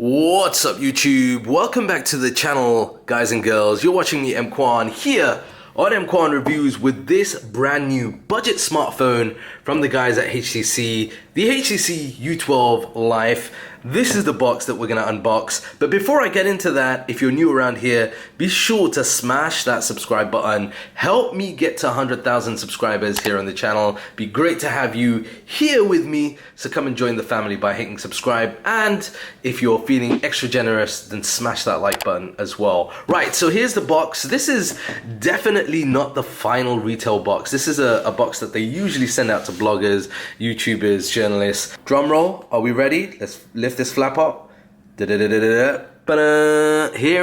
What's up YouTube? Welcome back to the channel, guys and girls. You're watching me, EMKWAN, here on EMKWAN Reviews with this brand new budget smartphone from the guys at HTC, the HTC U12 Life. This is the box that we're gonna unbox. But before I get into that, if you're new around here, be sure to smash that subscribe button. Help me get to 100,000 subscribers here on the channel. Be great to have you here with me. So come and join the family by hitting subscribe. And if you're feeling extra generous, then smash that like button as well. Right, so here's the box. This is definitely not the final retail box. This is a box that they usually send out to bloggers, YouTubers, journalists. Drum roll, are we ready? Let's lift this flap up. Here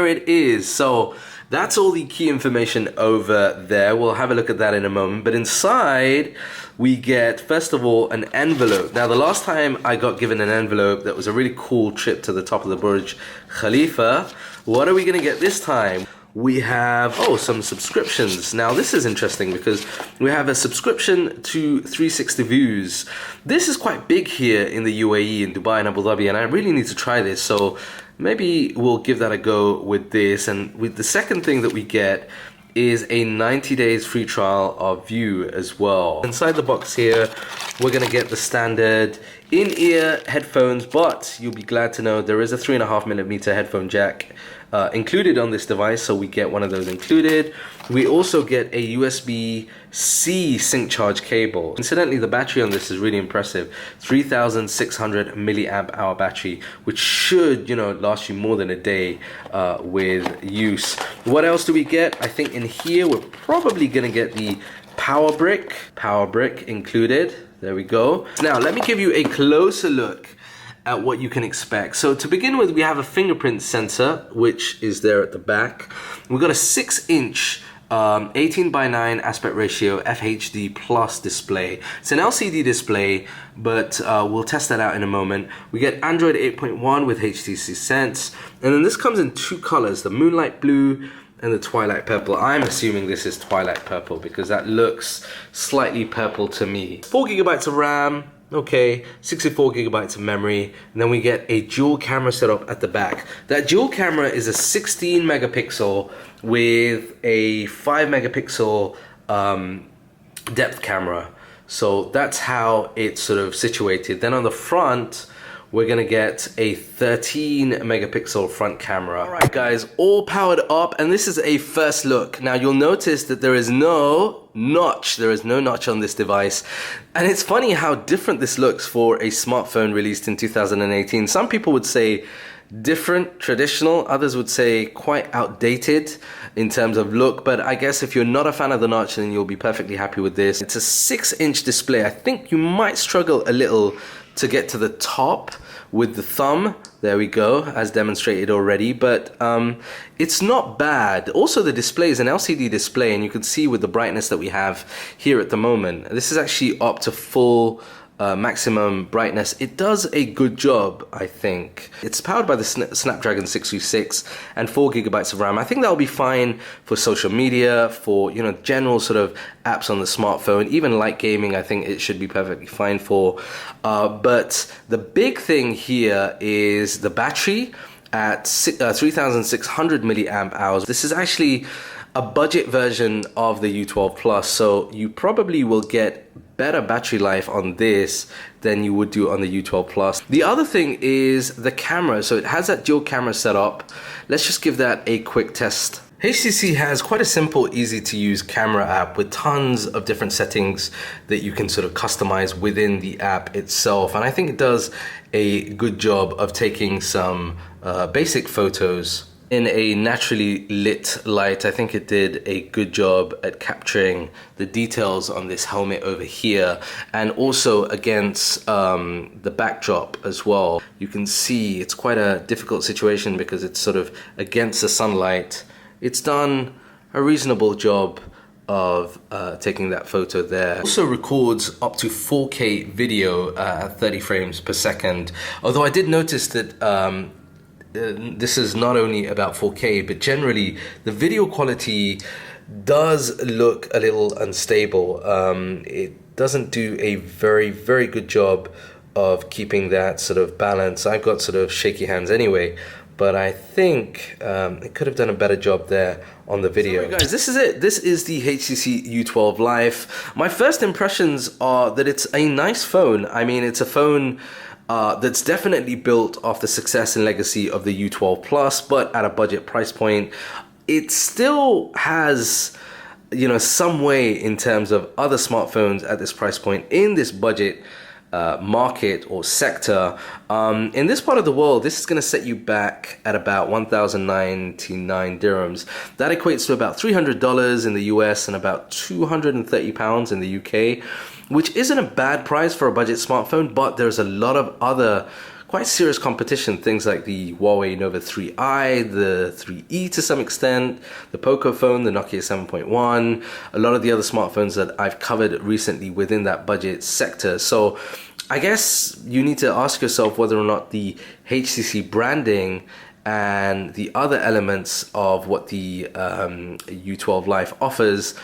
it is. So that's all the key information over there. We'll have a look at that in a moment. But inside, we get, first of all, an envelope. Now, the last time I got given an envelope, that was a really cool trip to the top of the Burj Khalifa. What are we gonna get this time? We have, some subscriptions. Now this is interesting because we have a subscription to 360 Views. This is quite big here in the UAE, in Dubai and Abu Dhabi, and I really need to try this. So maybe we'll give that a go with this. And with the second thing that we get is a 90 days free trial of View as well. Inside the box here, we're gonna get the standard in-ear headphones, but you'll be glad to know there is a 3.5mm headphone jack included on this device, so we get one of those included. We also get a USB-C sync charge cable. Incidentally, the battery on this is really impressive. 3,600 milliamp hour battery, which should, last you more than a day with use. What else do we get? I think in here we're probably gonna get the power brick included. There we go. Now let me give you a closer look at what you can expect. So to begin with, we have a fingerprint sensor, which is there at the back. We've got a 6-inch 18:9 aspect ratio FHD plus display. It's an LCD display, but we'll test that out in a moment. We get Android 8.1 with HTC Sense, and then this comes in two colors, the Moonlight Blue and the Twilight Purple. I'm assuming this is Twilight Purple because that looks slightly purple to me. 4 GB of RAM, okay, 64 GB of memory, and then we get a dual camera setup at the back. That dual camera is a 16 megapixel with a 5 megapixel depth camera. So that's how it's sort of situated. Then on the front, we're gonna get a 13 megapixel front camera. All right, guys, all powered up, and this is a first look. Now you'll notice that there is no notch. There is no notch on this device. And it's funny how different this looks for a smartphone released in 2018. Some people would say different, traditional. Others would say quite outdated in terms of look. But I guess if you're not a fan of the notch, then you'll be perfectly happy with this. It's a 6-inch display. I think you might struggle a little to get to the top with the thumb. There we go, as demonstrated already, but it's not bad. Also, the display is an LCD display, and you can see with the brightness that we have here at the moment, this is actually up to full maximum brightness. It does a good job, I think. It's powered by the Snapdragon 636 and 4 GB of RAM. I think that'll be fine for social media, for general sort of apps on the smartphone, even light gaming. I think it should be perfectly fine for. But the big thing here is the battery at 3,600 milliamp hours. This is actually a budget version of the U12 Plus, so you probably will get better battery life on this than you would do on the U12 Plus. The other thing is the camera. So it has that dual camera setup. Let's just give that a quick test. HTC has quite a simple, easy to use camera app with tons of different settings that you can sort of customize within the app itself. And I think it does a good job of taking some basic photos in a naturally lit light. I think it did a good job at capturing the details on this helmet over here, and also against the backdrop as well. You can see it's quite a difficult situation because it's sort of against the sunlight. It's done a reasonable job of taking that photo there. Also records up to 4K video at 30 frames per second. Although I did notice that this is not only about 4K, but generally the video quality does look a little unstable. It doesn't do a very good job of keeping that sort of balance. I've got sort of shaky hands anyway, but I think it could have done a better job there on the video. So, guys, this is it. This is the HTC U12 Life. My first impressions are that it's a nice phone. I mean, it's a phone that's definitely built off the success and legacy of the U12 Plus, but at a budget price point. It still has, you know, some way in terms of other smartphones at this price point in this budget market or sector. In this part of the world, this is going to set you back at about 1,099 dirhams. That equates to about $300 in the US and about £230 in the UK, which isn't a bad price for a budget smartphone, but there's a lot of other quite serious competition, things like the Huawei Nova 3i, the 3E to some extent, the Poco phone, the Nokia 7.1, a lot of the other smartphones that I've covered recently within that budget sector. So I guess you need to ask yourself whether or not the HTC branding and the other elements of what the U12 Life offers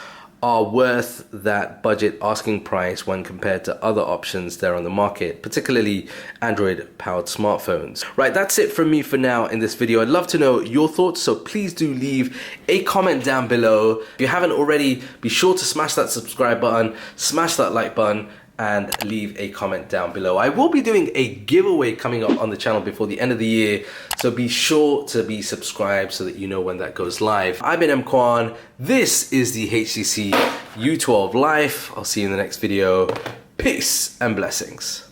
are worth that budget asking price when compared to other options there on the market, particularly Android-powered smartphones. Right, that's it from me for now in this video. I'd love to know your thoughts, so please do leave a comment down below. If you haven't already, be sure to smash that subscribe button, smash that like button, and leave a comment down below. I will be doing a giveaway coming up on the channel before the end of the year, so be sure to be subscribed so that you know when that goes live. I've been EMKWAN. This is the HTC U12 Life. I'll see you in the next video. Peace and blessings.